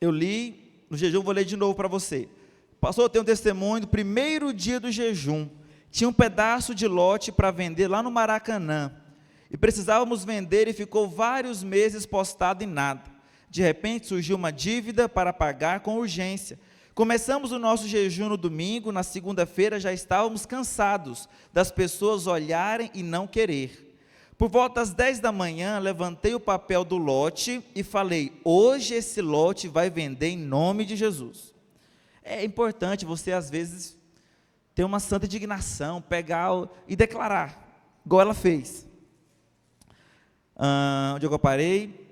Eu li no jejum, vou ler de novo para você. Pastor, eu tenho um testemunho do primeiro dia do jejum. Tinha um pedaço de lote para vender lá no Maracanã. E precisávamos vender e ficou vários meses postado em nada. De repente surgiu uma dívida para pagar com urgência. Começamos o nosso jejum no domingo, na segunda-feira já estávamos cansados das pessoas olharem e não querer. Por volta das 10 da manhã, levantei o papel do lote e falei: hoje esse lote vai vender em nome de Jesus. É importante você, às vezes, ter uma santa indignação, pegar e declarar, igual ela fez. Onde eu parei?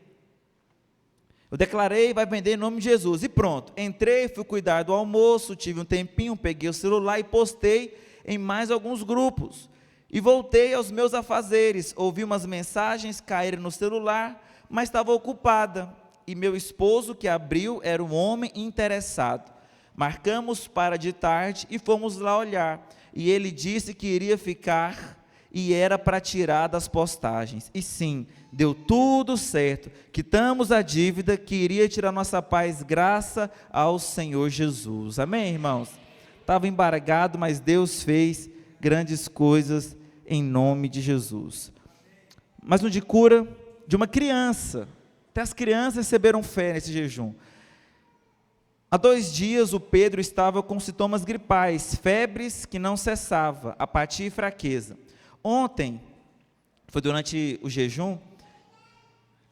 Eu declarei, vai vender em nome de Jesus, e pronto. Entrei, fui cuidar do almoço, tive um tempinho, peguei o celular e postei em mais alguns grupos. E voltei aos meus afazeres, ouvi umas mensagens caírem no celular, mas estava ocupada. E meu esposo, que abriu, era um homem interessado. Marcamos para de tarde e fomos lá olhar. E ele disse que iria ficar e era para tirar das postagens. E sim, deu tudo certo. Quitamos a dívida que iria tirar nossa paz, graças ao Senhor Jesus. Amém, irmãos? Estava embargado, mas Deus fez grandes coisas em nome de Jesus. Mas no de cura de uma criança. Até as crianças receberam fé nesse jejum. Há 2 dias o Pedro estava com sintomas gripais, febres que não cessava, apatia e fraqueza. Ontem, foi durante o jejum,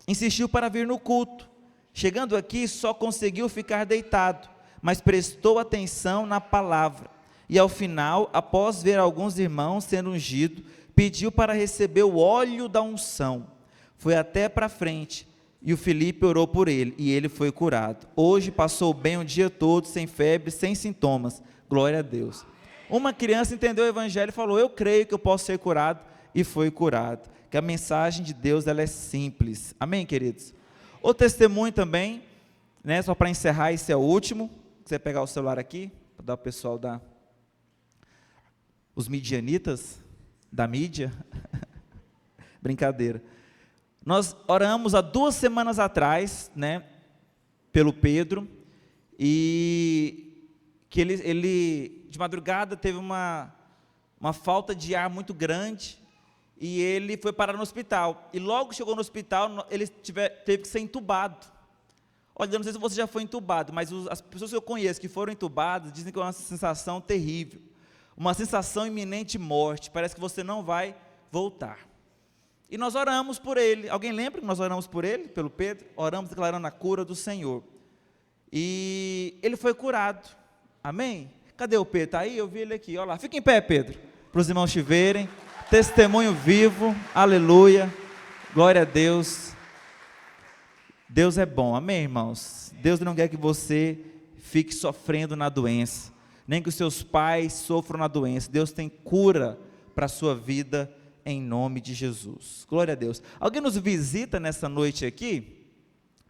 insistiu para vir no culto. Chegando aqui, só conseguiu ficar deitado, mas prestou atenção na palavra. E ao final, após ver alguns irmãos sendo ungidos, pediu para receber o óleo da unção. Foi até para frente, e o Felipe orou por ele, e ele foi curado. Hoje passou bem o dia todo, sem febre, sem sintomas. Glória a Deus. Uma criança entendeu o evangelho e falou: eu creio que eu posso ser curado, e foi curado. Que a mensagem de Deus, ela é simples. Amém, queridos? O testemunho também, né, só para encerrar, esse é o último. Você pegar o celular aqui, para dar o pessoal os midianitas da mídia. Brincadeira. Nós oramos há 2 semanas atrás, né, pelo Pedro, e que ele de madrugada teve uma falta de ar muito grande, e ele foi parar no hospital, e logo chegou no hospital, ele teve que ser entubado. Olha, eu não sei se você já foi entubado, mas as pessoas que eu conheço que foram entubadas, dizem que é uma sensação terrível, uma sensação iminente de morte, parece que você não vai voltar. E nós oramos por ele. Alguém lembra que nós oramos por ele, pelo Pedro? Oramos declarando a cura do Senhor. E ele foi curado. Amém? Cadê o Pedro? Está aí? Eu vi ele aqui. Olha lá. Fica em pé, Pedro, para os irmãos te verem. Testemunho vivo. Aleluia. Glória a Deus. Deus é bom. Amém, irmãos? Deus não quer que você fique sofrendo na doença, nem que os seus pais sofram na doença. Deus tem cura para a sua vida, em nome de Jesus. Glória a Deus. Alguém nos visita nessa noite aqui?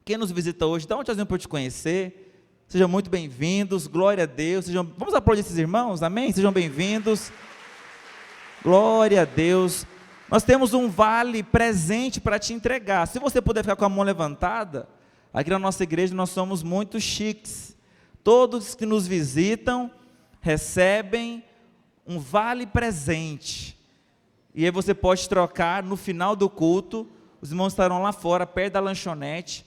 Quem nos visita hoje, dá um tchauzinho para eu te conhecer. Sejam muito bem-vindos. Glória a Deus. Vamos aplaudir esses irmãos, amém? Sejam bem-vindos. Glória a Deus. Nós temos um vale presente para te entregar. Se você puder ficar com a mão levantada, aqui na nossa igreja nós somos muito chiques. Todos que nos visitam recebem um vale presente. E aí você pode trocar no final do culto. Os irmãos estarão lá fora, perto da lanchonete.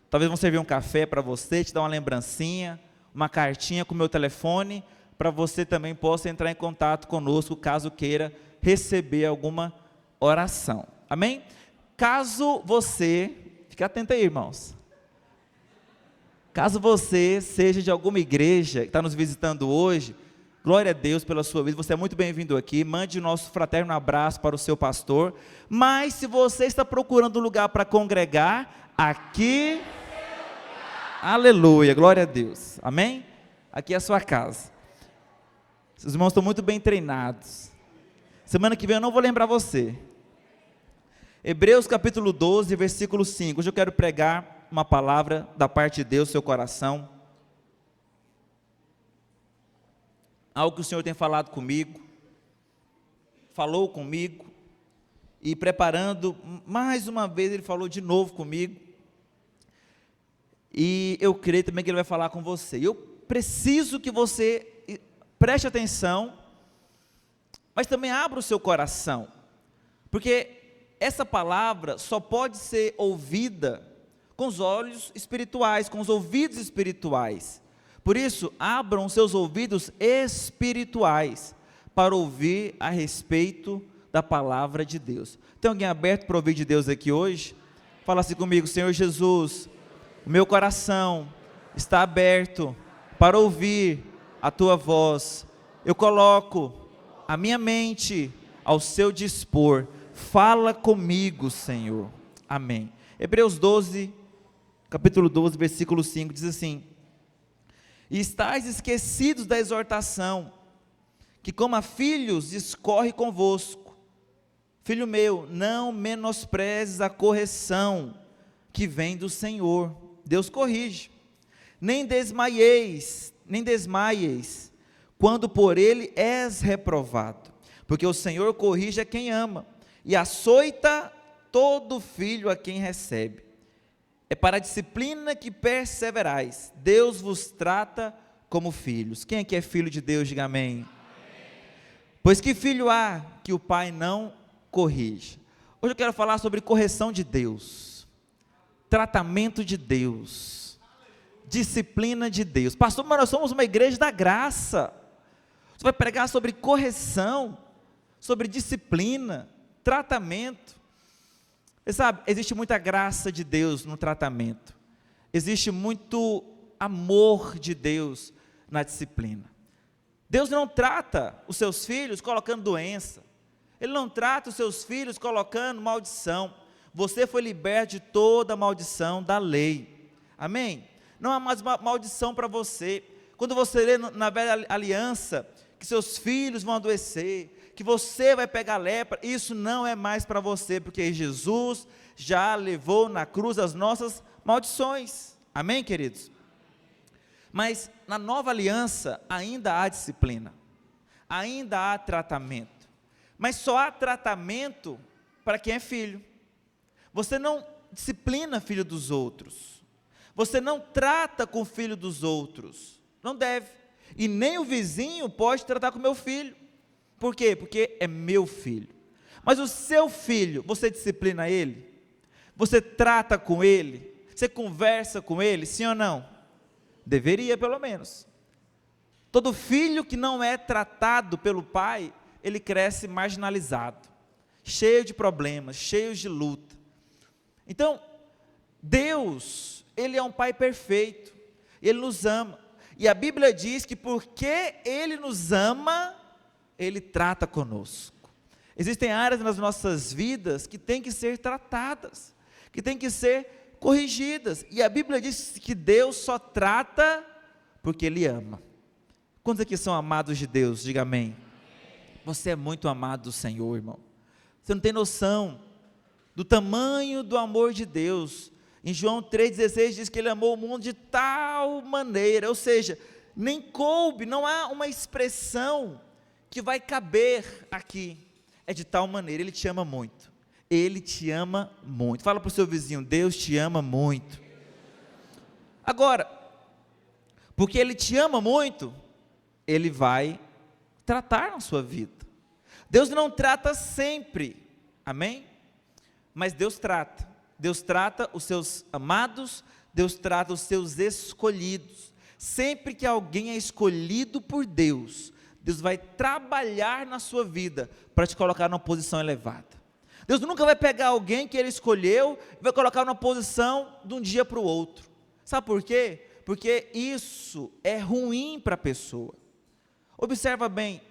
Talvez vão servir um café para você, te dar uma lembrancinha, uma cartinha com o meu telefone, para você também possa entrar em contato conosco, caso queira receber alguma oração. Amém? Caso você, fique atento aí, irmãos. Caso você seja de alguma igreja que está nos visitando hoje, glória a Deus pela sua vida, você é muito bem-vindo aqui, mande o nosso fraterno abraço para o seu pastor. Mas se você está procurando um lugar para congregar, aqui, aleluia, glória a Deus, amém? Aqui é a sua casa. Os irmãos estão muito bem treinados. Semana que vem eu não vou lembrar você. Hebreus capítulo 12, versículo 5, hoje eu quero pregar uma palavra da parte de Deus no seu coração. Algo que o Senhor tem falado comigo, falou comigo, e preparando, mais uma vez Ele falou de novo comigo, e eu creio também que Ele vai falar com você. Eu preciso que você preste atenção, mas também abra o seu coração, porque essa palavra só pode ser ouvida com os olhos espirituais, com os ouvidos espirituais. Por isso, abram seus ouvidos espirituais para ouvir a respeito da palavra de Deus. Tem alguém aberto para ouvir de Deus aqui hoje? Fala assim comigo: Senhor Jesus, o meu coração está aberto para ouvir a tua voz. Eu coloco a minha mente ao seu dispor. Fala comigo, Senhor. Amém. Hebreus 12, capítulo 12, versículo 5, diz assim: e estáis esquecidos da exortação, que como a filhos discorre convosco. Filho meu, não menosprezes a correção que vem do Senhor. Deus corrige. Nem desmaieis, quando por ele és reprovado, porque o Senhor corrige a quem ama, e açoita todo filho a quem recebe. É para a disciplina que perseverais. Deus vos trata como filhos. Quem aqui é filho de Deus, diga amém. Pois que filho há que o pai não corrige? Hoje eu quero falar sobre correção de Deus, tratamento de Deus, disciplina de Deus. Pastor, mas nós somos uma igreja da graça. Você vai pregar sobre correção, sobre disciplina, tratamento. Você sabe, existe muita graça de Deus no tratamento, existe muito amor de Deus na disciplina. Deus não trata os seus filhos colocando doença, Ele não trata os seus filhos colocando maldição. Você foi liberto de toda a maldição da lei, amém? Não há mais maldição para você. Quando você lê na velha aliança, que seus filhos vão adoecer, que você vai pegar lepra, isso não é mais para você, porque Jesus já levou na cruz as nossas maldições, amém, queridos? Mas na nova aliança ainda há disciplina, ainda há tratamento, mas só há tratamento para quem é filho. Você não disciplina filho dos outros, você não trata com o filho dos outros, não deve, e nem o vizinho pode tratar com o meu filho. Por quê? Porque é meu filho. Mas o seu filho, você disciplina ele? Você trata com ele? Você conversa com ele? Sim ou não? Deveria, pelo menos. Todo filho que não é tratado pelo pai, ele cresce marginalizado, cheio de problemas, cheio de luta. Então, Deus, Ele é um pai perfeito, Ele nos ama, e a Bíblia diz que porque Ele nos ama, Ele trata conosco. Existem áreas nas nossas vidas que têm que ser tratadas, que têm que ser corrigidas, e a Bíblia diz que Deus só trata porque Ele ama. Quantos aqui são amados de Deus? Diga amém. Você é muito amado do Senhor, irmão. Você não tem noção do tamanho do amor de Deus. Em João 3,16 diz que Ele amou o mundo de tal maneira, ou seja, nem coube, não há uma expressão que vai caber aqui, é de tal maneira. Ele te ama muito, Ele te ama muito. Fala para o seu vizinho: Deus te ama muito. Agora, porque Ele te ama muito, Ele vai tratar na sua vida. Deus não trata sempre, amém? Mas Deus trata os seus amados, Deus trata os seus escolhidos. Sempre que alguém é escolhido por Deus, Deus vai trabalhar na sua vida para te colocar numa posição elevada. Deus nunca vai pegar alguém que Ele escolheu e vai colocar numa posição de um dia para o outro. Sabe por quê? Porque isso é ruim para a pessoa. Observa bem,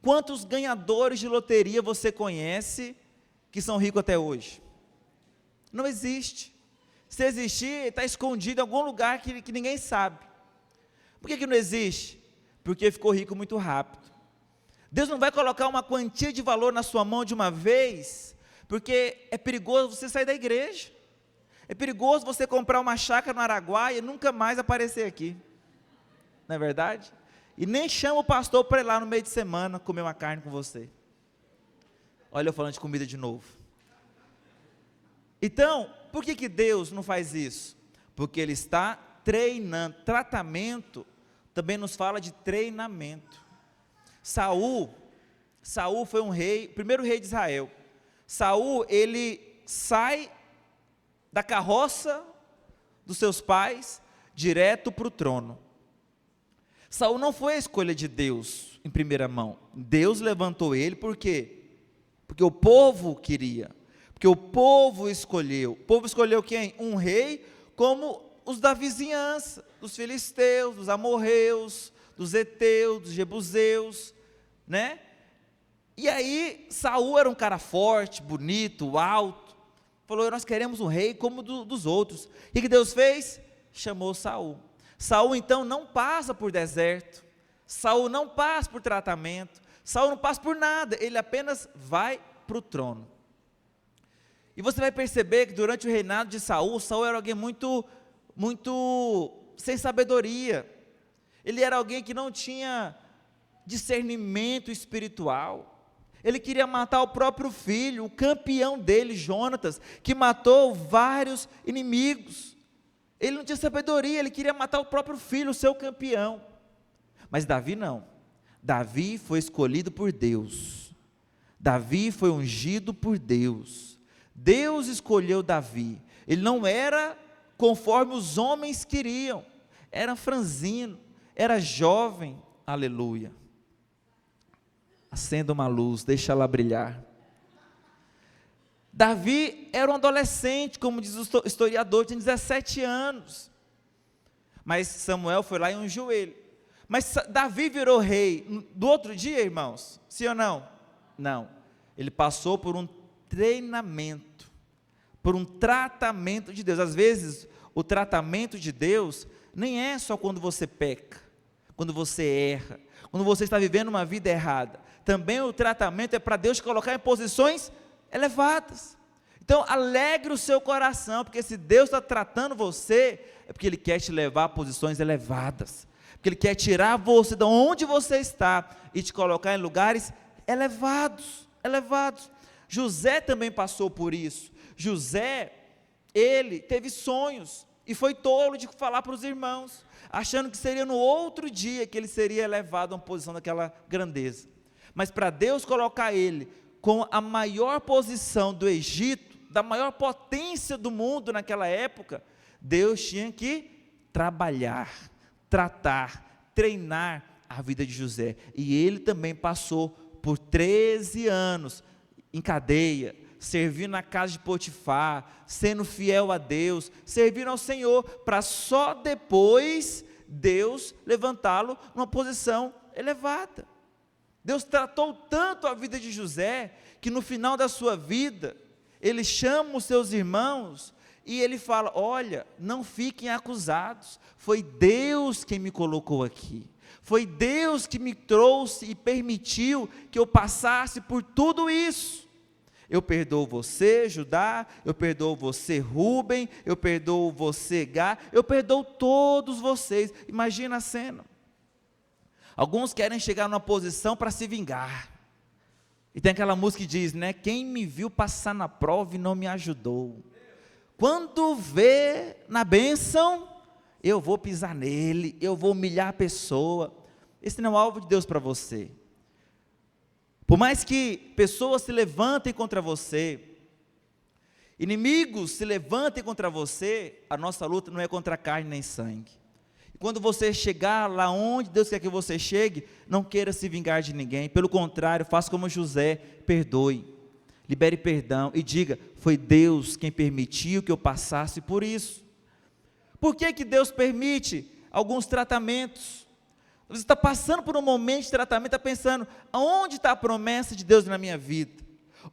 quantos ganhadores de loteria você conhece que são ricos até hoje? Não existe. Se existir, está escondido em algum lugar que ninguém sabe. Por que não existe? Porque ficou rico muito rápido. Deus não vai colocar uma quantia de valor na sua mão de uma vez, porque é perigoso você sair da igreja, é perigoso você comprar uma chácara no Araguaia e nunca mais aparecer aqui, não é verdade? E nem chama o pastor para ir lá no meio de semana comer uma carne com você. Olha eu falando de comida de novo. Então, por que Deus não faz isso? Porque Ele está treinando. Tratamento também nos fala de treinamento. Saul foi um rei, o primeiro rei de Israel. Saul, ele sai da carroça dos seus pais, direto para o trono. Saul não foi a escolha de Deus, em primeira mão. Deus levantou ele, por quê? Porque o povo queria, porque o povo escolheu. O povo escolheu quem? Um rei como os da vizinhança, dos filisteus, dos amorreus, dos heteus, dos jebuseus, né? E aí, Saul era um cara forte, bonito, alto, falou, nós queremos um rei como dos outros. O que Deus fez? Chamou Saul. Saul então não passa por deserto, Saul não passa por tratamento, Saul não passa por nada, ele apenas vai para o trono. E você vai perceber que durante o reinado de Saul, Saul era alguém muito sem sabedoria, ele era alguém que não tinha discernimento espiritual. Ele queria matar o próprio filho, o campeão dele, Jonatas, que matou vários inimigos. Ele não tinha sabedoria, ele queria matar o próprio filho, o seu campeão. Mas Davi não. Davi foi escolhido por Deus. Davi foi ungido por Deus. Deus escolheu Davi. Ele não era conforme os homens queriam. Era franzino, era jovem. Aleluia. Acenda uma luz, deixa ela brilhar. Davi era um adolescente, como diz o historiador, tinha 17 anos. Mas Samuel foi lá e ungiu ele. Mas Davi virou rei do outro dia, irmãos? Sim ou não? Não. Ele passou por um treinamento, por um tratamento de Deus. Às vezes, o tratamento de Deus nem é só quando você peca, quando você erra, quando você está vivendo uma vida errada. Também o tratamento é para Deus te colocar em posições elevadas. Então alegre o seu coração, porque se Deus está tratando você, é porque Ele quer te levar a posições elevadas, porque Ele quer tirar você de onde você está, e te colocar em lugares elevados. José também passou por isso. José, ele teve sonhos, e foi tolo de falar para os irmãos, achando que seria no outro dia, que ele seria elevado a uma posição daquela grandeza. Mas para Deus colocar ele com a maior posição do Egito, da maior potência do mundo naquela época, Deus tinha que trabalhar, tratar, treinar a vida de José. E ele também passou por 13 anos em cadeia, servindo na casa de Potifar, sendo fiel a Deus, servindo ao Senhor, para só depois Deus levantá-lo numa posição elevada. Deus tratou tanto a vida de José, que no final da sua vida, ele chama os seus irmãos, e ele fala, olha, não fiquem acusados, foi Deus quem me colocou aqui, foi Deus que me trouxe e permitiu que eu passasse por tudo isso. Eu perdoo você, Judá, eu perdoo você, Rúben, eu perdoo você, Gá, eu perdoo todos vocês. Imagina a cena. Alguns querem chegar numa posição para se vingar, e tem aquela música que diz, né, quem me viu passar na prova e não me ajudou, quando vê na bênção, eu vou pisar nele, eu vou humilhar a pessoa. Esse não é o alvo de Deus para você. Por mais que pessoas se levantem contra você, inimigos se levantem contra você, a nossa luta não é contra carne nem sangue. Quando você chegar lá onde Deus quer que você chegue, não queira se vingar de ninguém, pelo contrário, faça como José, perdoe, libere perdão e diga, foi Deus quem permitiu que eu passasse por isso. Por que Deus permite alguns tratamentos? Você está passando por um momento de tratamento, está pensando, aonde está a promessa de Deus na minha vida?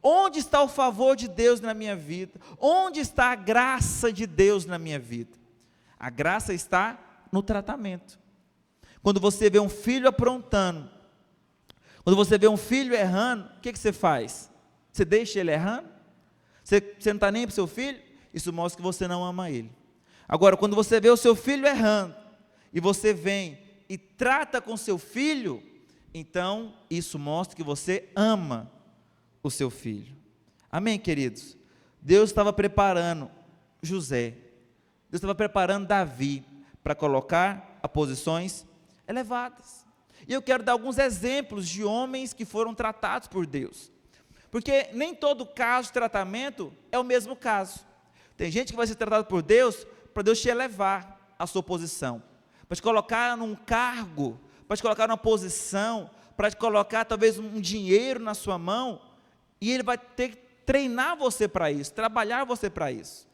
Onde está o favor de Deus na minha vida? Onde está a graça de Deus na minha vida? A graça está no tratamento. Quando você vê um filho aprontando, quando você vê um filho errando, o que você faz? Você deixa ele errando? Você não está nem para o seu filho? Isso mostra que você não ama ele. Agora, quando você vê o seu filho errando, e você vem e trata com seu filho, então isso mostra que você ama o seu filho. Amém, queridos? Deus estava preparando José, Deus estava preparando Davi, para colocar a posições elevadas. E eu quero dar alguns exemplos de homens que foram tratados por Deus, porque nem todo caso de tratamento é o mesmo caso. Tem gente que vai ser tratado por Deus, para Deus te elevar a sua posição, para te colocar num cargo, para te colocar numa posição, para te colocar talvez um dinheiro na sua mão, e Ele vai ter que treinar você para isso, trabalhar você para isso.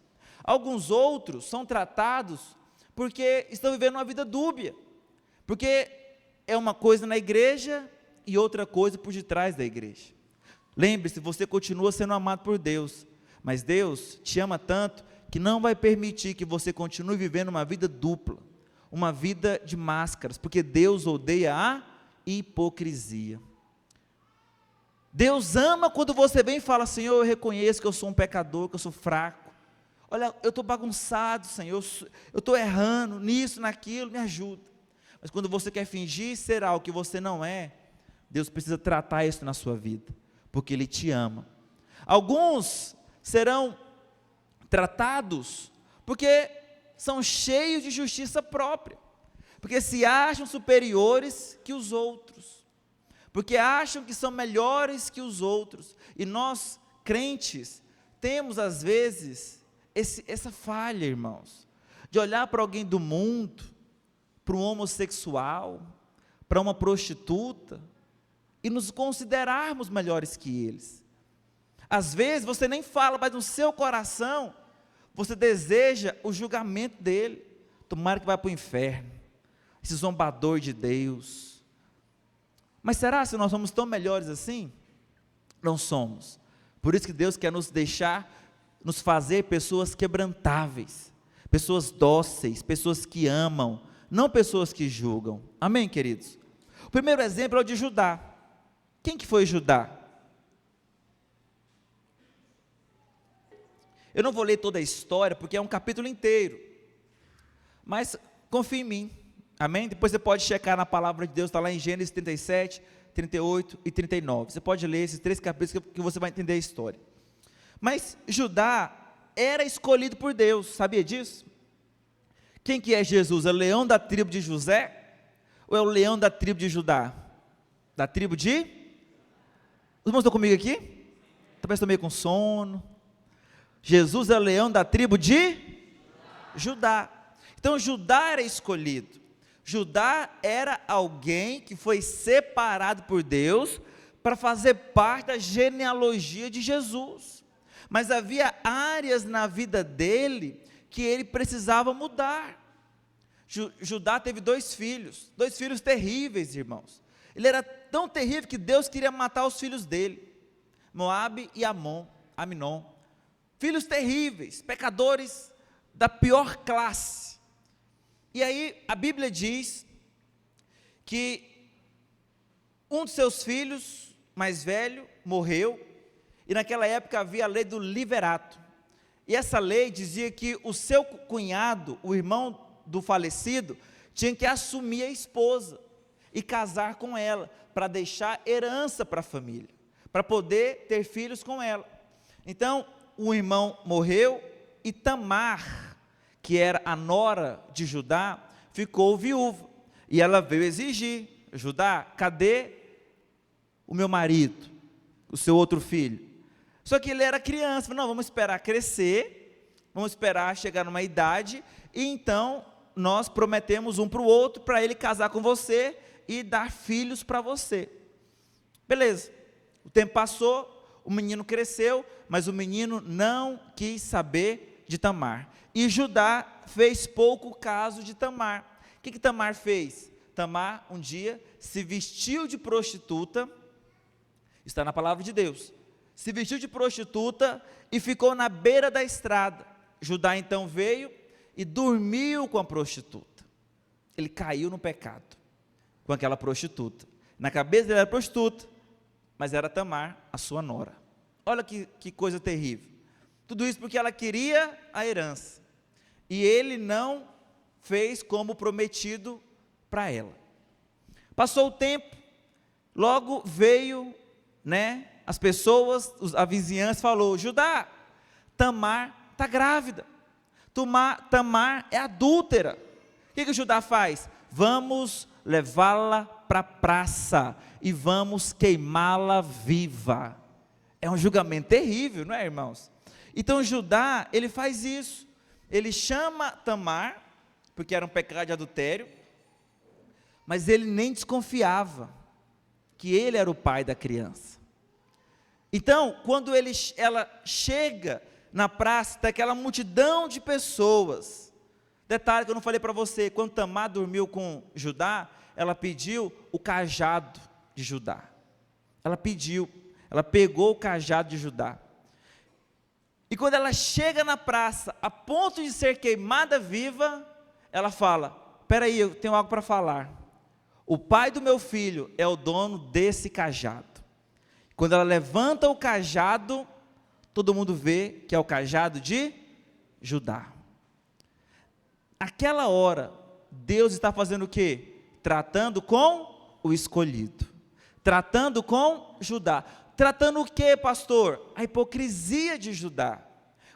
Alguns outros são tratados porque estão vivendo uma vida dúbia, porque é uma coisa na igreja e outra coisa por detrás da igreja. Lembre-se, você continua sendo amado por Deus, mas Deus te ama tanto que não vai permitir que você continue vivendo uma vida dupla, uma vida de máscaras, porque Deus odeia a hipocrisia. Deus ama quando você vem e fala: Senhor, eu reconheço que eu sou um pecador, que eu sou fraco, olha, eu estou bagunçado, Senhor, eu estou errando nisso, naquilo, me ajuda. Mas quando você quer fingir ser algo que você não é, Deus precisa tratar isso na sua vida, porque Ele te ama. Alguns serão tratados porque são cheios de justiça própria, porque se acham superiores que os outros, porque acham que são melhores que os outros. E nós, crentes, temos às vezes essa falha, irmãos, de olhar para alguém do mundo, para um homossexual, para uma prostituta, e nos considerarmos melhores que eles. Às vezes você nem fala, mas no seu coração você deseja o julgamento dele. Tomara que vá para o inferno, esse zombador de Deus. Mas será que nós somos tão melhores assim? Não somos. Por isso que Deus quer nos deixar, nos fazer pessoas quebrantáveis, pessoas dóceis, pessoas que amam, não pessoas que julgam. Amém, queridos? O primeiro exemplo é o de Judá. Quem que foi Judá? Eu não vou ler toda a história, porque é um capítulo inteiro, mas confie em mim, amém? Depois você pode checar na palavra de Deus, está lá em Gênesis 37, 38 e 39, você pode ler esses 3 capítulos que você vai entender a história. Mas Judá era escolhido por Deus, sabia disso? Quem que é Jesus? É o leão da tribo de José? Ou é o leão da tribo de Judá? Da tribo de? Os irmãos estão comigo aqui? Talvez estou meio com sono. Jesus é o leão da tribo de Judá. Então Judá era escolhido. Judá era alguém que foi separado por Deus para fazer parte da genealogia de Jesus. Mas havia áreas na vida dele que ele precisava mudar. Judá teve 2 filhos terríveis, irmãos. Ele era tão terrível que Deus queria matar os filhos dele, Moabe e Aminon. Filhos terríveis, pecadores da pior classe. E aí a Bíblia diz que um de seus filhos, mais velho, morreu, e naquela época havia a lei do liverato, e essa lei dizia que o seu cunhado, o irmão do falecido, tinha que assumir a esposa, e casar com ela, para deixar herança para a família, para poder ter filhos com ela. Então, o irmão morreu, e Tamar, que era a nora de Judá, ficou viúva, e ela veio exigir: Judá, cadê o meu marido, o seu outro filho? Só que ele era criança, falou: não, vamos esperar crescer, vamos esperar chegar numa idade, e então nós prometemos um para o outro, para ele casar com você, e dar filhos para você. Beleza, o tempo passou, o menino cresceu, mas o menino não quis saber de Tamar, e Judá fez pouco caso de Tamar. O que Tamar fez? Tamar um dia se vestiu de prostituta, está na palavra de Deus, se vestiu de prostituta e ficou na beira da estrada. Judá então veio e dormiu com a prostituta. Ele caiu no pecado com aquela prostituta. Na cabeça dele era prostituta, mas era Tamar, a sua nora. Olha que coisa terrível. Tudo isso porque ela queria a herança, e ele não fez como prometido para ela. Passou o tempo, logo veio, as pessoas, a vizinhança falou: Judá, Tamar está grávida, Tamar é adúltera. que Judá faz? Vamos levá-la para a praça e vamos queimá-la viva. É um julgamento terrível, não é, irmãos? Então Judá, ele faz isso, ele chama Tamar, porque era um pecado de adultério, mas ele nem desconfiava que ele era o pai da criança. Então, quando ela chega na praça, tem aquela multidão de pessoas. Detalhe que eu não falei para você, quando Tamar dormiu com Judá, ela pediu o cajado de Judá. Ela pegou o cajado de Judá. E quando ela chega na praça, a ponto de ser queimada viva, ela fala: espera aí, eu tenho algo para falar. O pai do meu filho é o dono desse cajado. Quando ela levanta o cajado, todo mundo vê que é o cajado de Judá. Aquela hora, Deus está fazendo o quê? Tratando com o escolhido. Tratando com Judá. Tratando o quê, pastor? A hipocrisia de Judá.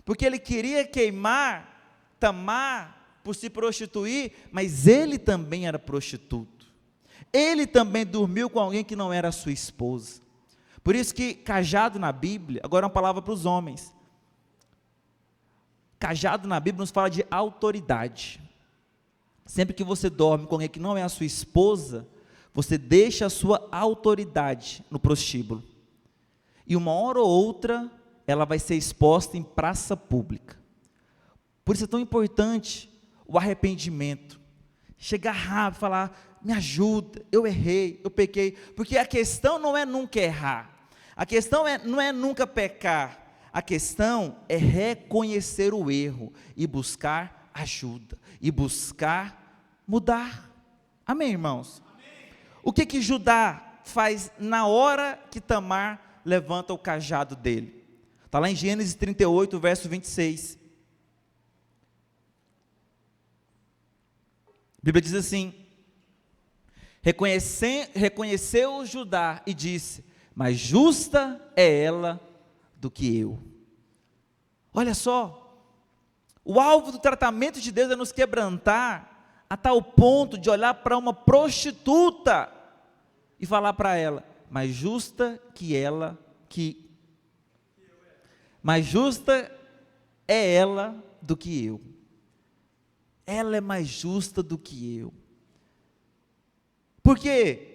Porque ele queria queimar Tamar por se prostituir, mas ele também era prostituto. Ele também dormiu com alguém que não era sua esposa. Por isso que cajado na Bíblia, agora é uma palavra para os homens. Cajado na Bíblia nos fala de autoridade. Sempre que você dorme com alguém que não é a sua esposa, você deixa a sua autoridade no prostíbulo. E uma hora ou outra, ela vai ser exposta em praça pública. Por isso é tão importante o arrependimento. Chegar rápido, falar: me ajuda, eu errei, eu pequei. Porque a questão não é nunca errar. A questão não é nunca pecar. A questão é reconhecer o erro e buscar ajuda. E buscar mudar. Amém, irmãos? Amém. O que Judá faz na hora que Tamar levanta o cajado dele? Está lá em Gênesis 38, verso 26. A Bíblia diz assim: reconheceu Judá e disse: mais justa é ela do que eu. Olha só, o alvo do tratamento de Deus é nos quebrantar a tal ponto de olhar para uma prostituta e falar para ela: mais justa é ela do que eu. Ela é mais justa do que eu. Por quê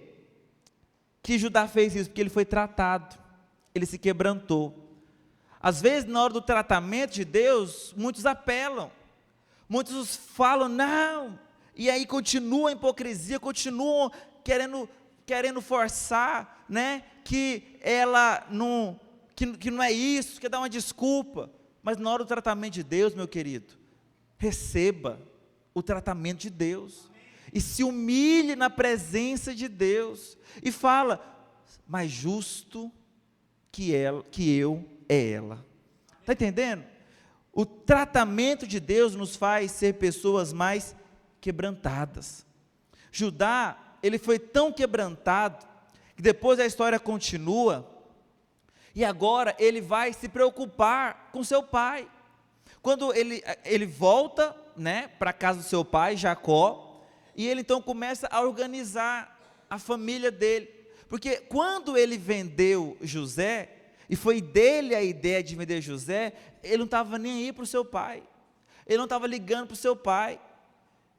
que Judá fez isso? Porque ele foi tratado, ele se quebrantou. Às vezes, na hora do tratamento de Deus, muitos apelam, muitos falam não, e aí continua a hipocrisia, continuam querendo forçar, né, que ela não, que não é isso, quer dar uma desculpa. Mas na hora do tratamento de Deus, meu querido, receba o tratamento de Deus, e se humilhe na presença de Deus, e fala: mais justo que eu é ela. Está entendendo? O tratamento de Deus nos faz ser pessoas mais quebrantadas. Judá, ele foi tão quebrantado, que depois a história continua, e agora ele vai se preocupar com seu pai. Quando ele volta, né, para a casa do seu pai, Jacó, e ele então começa a organizar a família dele, porque quando ele vendeu José, e foi dele a ideia de vender José, ele não estava nem aí para o seu pai, ele não estava ligando para o seu pai,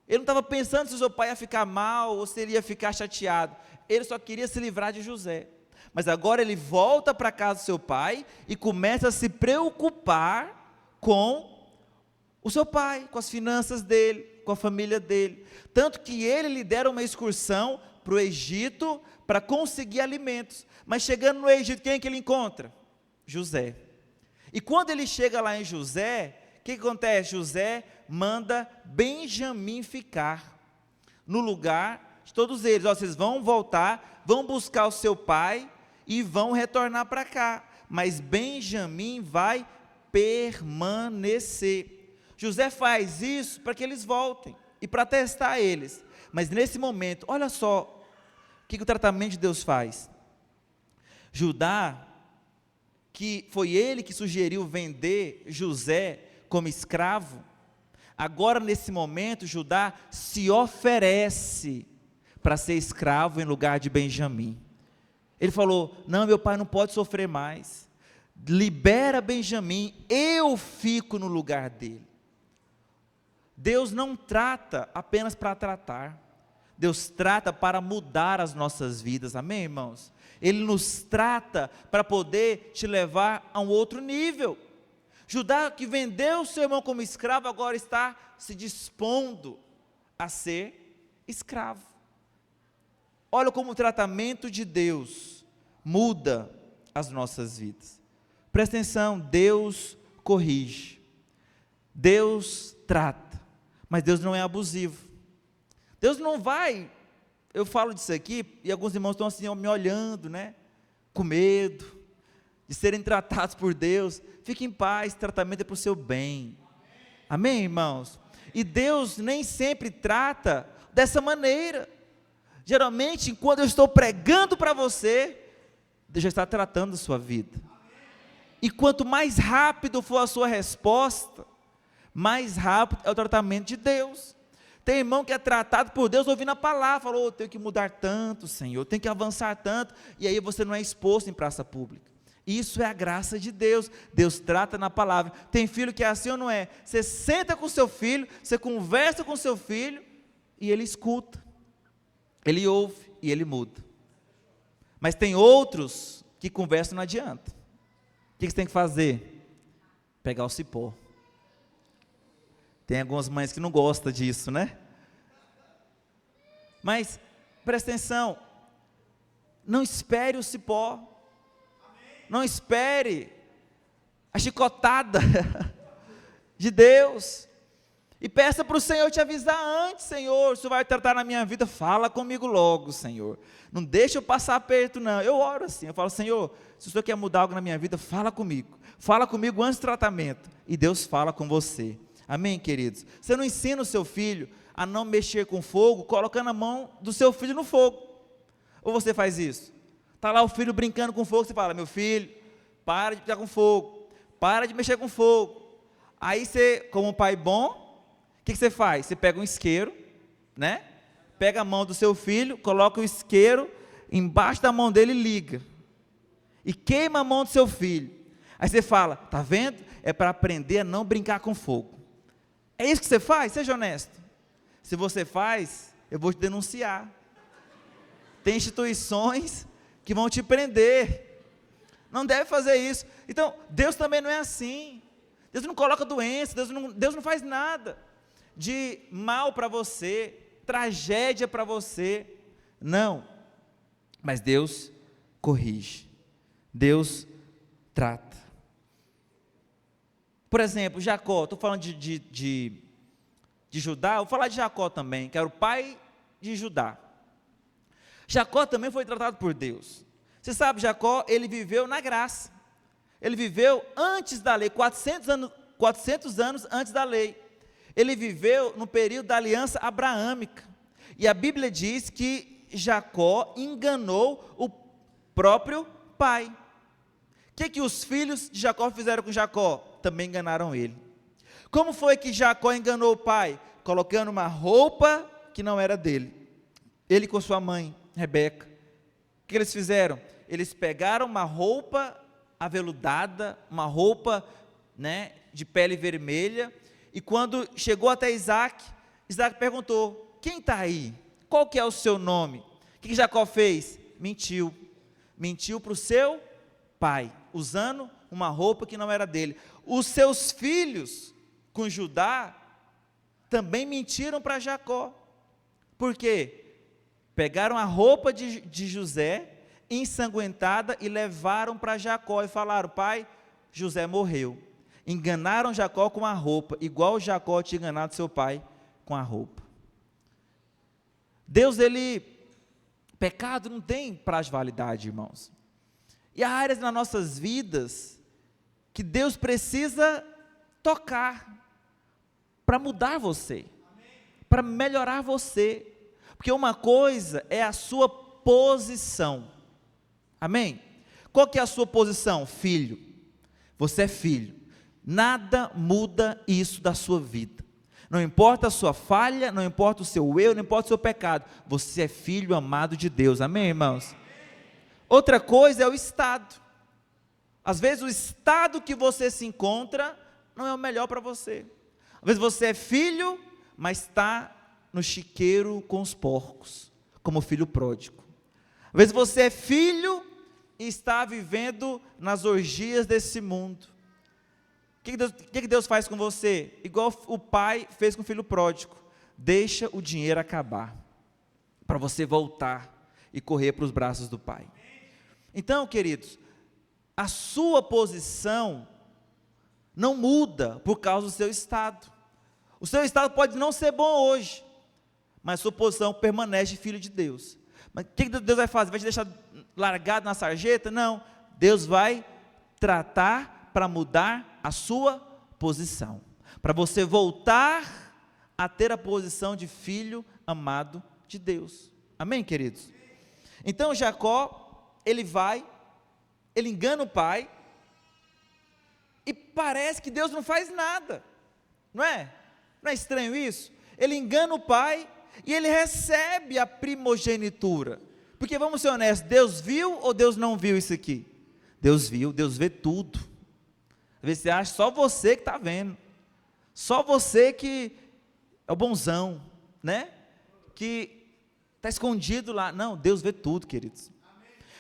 ele não estava pensando se o seu pai ia ficar mal, ou se ele ia ficar chateado, ele só queria se livrar de José. Mas agora ele volta para a casa do seu pai, e começa a se preocupar com o seu pai, com as finanças dele, com a família dele, tanto que ele lidera uma excursão para o Egito, para conseguir alimentos, mas chegando no Egito, quem é que ele encontra? José. E quando ele chega lá em José, o que acontece? José manda Benjamim ficar no lugar de todos eles. Vocês vão voltar, vão buscar o seu pai e vão retornar para cá, mas Benjamim vai permanecer. José faz isso para que eles voltem e para testar eles, mas nesse momento, olha só o que o tratamento de Deus faz. Judá, que foi ele que sugeriu vender José como escravo, Agora, nesse momento, Judá se oferece para ser escravo em lugar de Benjamim. Ele falou: não, meu pai não pode sofrer mais, libera Benjamim, eu fico no lugar dele. Deus não trata apenas para tratar, Deus trata para mudar as nossas vidas, amém, irmãos? Ele nos trata para poder te levar a um outro nível. Judá, que vendeu seu irmão como escravo, agora está se dispondo a ser escravo. Olha como o tratamento de Deus muda as nossas vidas. Presta atenção, Deus corrige, Deus trata, mas Deus não é abusivo. Deus não vai, eu falo disso aqui, e alguns irmãos estão assim, me olhando, né, com medo de serem tratados por Deus. Fique em paz, tratamento é para o seu bem, amém, irmãos? E Deus nem sempre trata dessa maneira. Geralmente, enquanto eu estou pregando para você, Deus já está tratando da sua vida, e quanto mais rápido for a sua resposta, mais rápido é o tratamento de Deus. Tem irmão que é tratado por Deus ouvindo a palavra, falou: eu tenho que mudar tanto, Senhor, eu tenho que avançar tanto, e aí você não é exposto em praça pública. Isso é a graça de Deus, Deus trata na palavra. Tem filho que é assim ou não é? Você senta com seu filho, você conversa com seu filho, e ele escuta, ele ouve e ele muda. Mas tem outros que conversam não adianta. O que você tem que fazer? Pegar o cipó. Tem algumas mães que não gostam disso, né? Mas, presta atenção, não espere o cipó, não espere a chicotada de Deus, e peça para o Senhor te avisar antes: Senhor, se vai tratar na minha vida, fala comigo logo, Senhor, não deixa eu passar aperto não. Eu oro assim, eu falo: Senhor, se o Senhor quer mudar algo na minha vida, fala comigo antes do tratamento, e Deus fala com você. Amém, queridos? Você não ensina o seu filho a não mexer com fogo, colocando a mão do seu filho no fogo. Ou você faz isso? Está lá o filho brincando com fogo, você fala: meu filho, para de brincar com fogo, para de mexer com fogo. Aí você, como um pai bom, o que você faz? Você pega um isqueiro, né? Pega a mão do seu filho, coloca o isqueiro embaixo da mão dele e liga. E queima a mão do seu filho. Aí você fala: tá vendo? É para aprender a não brincar com fogo. É isso que você faz? Seja honesto. Se você faz, eu vou te denunciar. Tem instituições que vão te prender. Não deve fazer isso. Então, Deus também não é assim. Deus não coloca doença, Deus não faz nada de mal para você, tragédia para você. Não. Mas Deus corrige. Deus trata. Por exemplo, Jacó, estou falando de Judá, eu vou falar de Jacó também, que era o pai de Judá. Jacó também foi tratado por Deus. Você sabe, Jacó, ele viveu na graça. Ele viveu antes da lei, 400 anos antes da lei. Ele viveu no período da aliança abraâmica. E a Bíblia diz que Jacó enganou o próprio pai. O que os filhos de Jacó fizeram com Jacó? Também enganaram ele. Como foi que Jacó enganou o pai? Colocando uma roupa que não era dele. Ele com sua mãe, Rebeca. O que eles fizeram? Eles pegaram uma roupa aveludada, uma roupa, né, de pele vermelha, e quando chegou até Isaac perguntou: quem está aí? Qual que é o seu nome? O que Jacó fez? Mentiu para o seu pai, usando uma roupa que não era dele. Os seus filhos com Judá também mentiram para Jacó. Por quê? Pegaram a roupa de José ensanguentada e levaram para Jacó e falaram: pai, José morreu. Enganaram Jacó com a roupa, igual Jacó tinha enganado seu pai com a roupa. Deus, pecado não tem prazo de validade, irmãos. E há áreas nas nossas vidas que Deus precisa tocar para mudar você, para melhorar você, porque uma coisa é a sua posição, amém? Qual que é a sua posição? Filho, você é filho, nada muda isso da sua vida, Não importa a sua falha, não importa o seu erro, não importa o seu pecado, você é filho amado de Deus, amém, irmãos? Outra coisa é o estado. Às vezes o estado que você se encontra não é o melhor para você. Às vezes você é filho, mas está no chiqueiro com os porcos, como filho pródigo. Às vezes você é filho e está vivendo nas orgias desse mundo. O que Deus faz com você? Igual o pai fez com o filho pródigo. Deixa o dinheiro acabar, para você voltar e correr para os braços do pai. Então, queridos, a sua posição não muda por causa do seu estado. O seu estado pode não ser bom hoje, mas a sua posição permanece filho de Deus. Mas o que Deus vai fazer? Vai te deixar largado na sarjeta? Não, Deus vai tratar para mudar a sua posição, para você voltar a ter a posição de filho amado de Deus, amém, queridos? Então Jacó, ele engana o pai, e parece que Deus não faz nada, não é estranho isso? Ele engana o pai, e ele recebe a primogenitura, porque vamos ser honestos, Deus viu ou Deus não viu isso aqui? Deus viu, Deus vê tudo. Às vezes você acha só você que está vendo, só você que é o bonzão, né? Que está escondido lá. Não, Deus vê tudo, queridos.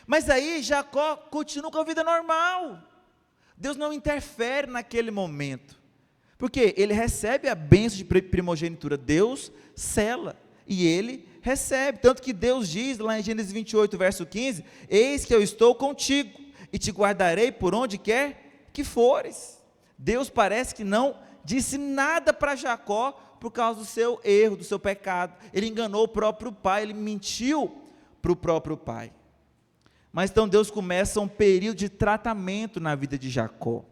Mas aí Jacó continua com a vida normal. Deus não interfere naquele momento, porque ele recebe a bênção de primogenitura. Deus sela e ele recebe. Tanto que Deus diz lá em Gênesis 28, verso 15: eis que eu estou contigo e te guardarei por onde quer que fores. Deus parece que não disse nada para Jacó por causa do seu erro, do seu pecado. Ele enganou o próprio pai, ele mentiu para o próprio pai. Mas então Deus começa um período de tratamento na vida de Jacó.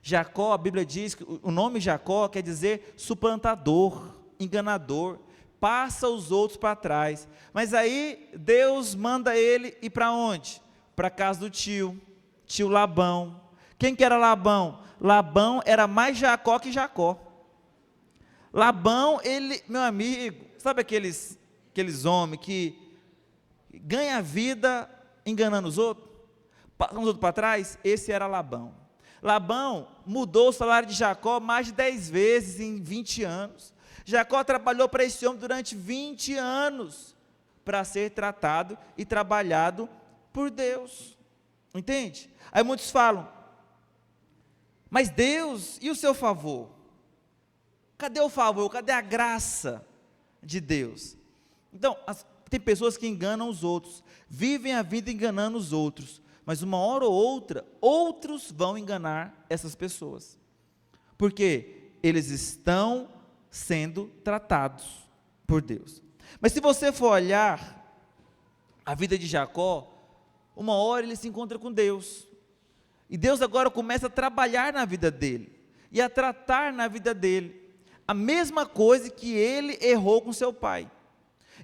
Jacó, a Bíblia diz que o nome Jacó quer dizer suplantador, enganador, passa os outros para trás. Mas aí Deus manda ele ir para onde? Para a casa do tio Labão. Quem que era Labão? Labão era mais Jacó que Jacó. Labão, ele, meu amigo, sabe aqueles homens que ganham a vida enganando os outros? Passando os outros para trás? Esse era Labão. Labão mudou o salário de Jacó mais de 10 vezes em 20 anos. Jacó trabalhou para esse homem durante 20 anos, para ser tratado e trabalhado por Deus. Entende? Aí muitos falam, mas Deus, e o seu favor? Cadê o favor? Cadê a graça de Deus? Então, tem pessoas que enganam os outros, vivem a vida enganando os outros, mas uma hora ou outra, outros vão enganar essas pessoas, porque eles estão sendo tratados por Deus. Mas se você for olhar a vida de Jacó, uma hora ele se encontra com Deus, e Deus agora começa a trabalhar na vida dele, e a tratar na vida dele, a mesma coisa que ele errou com seu pai.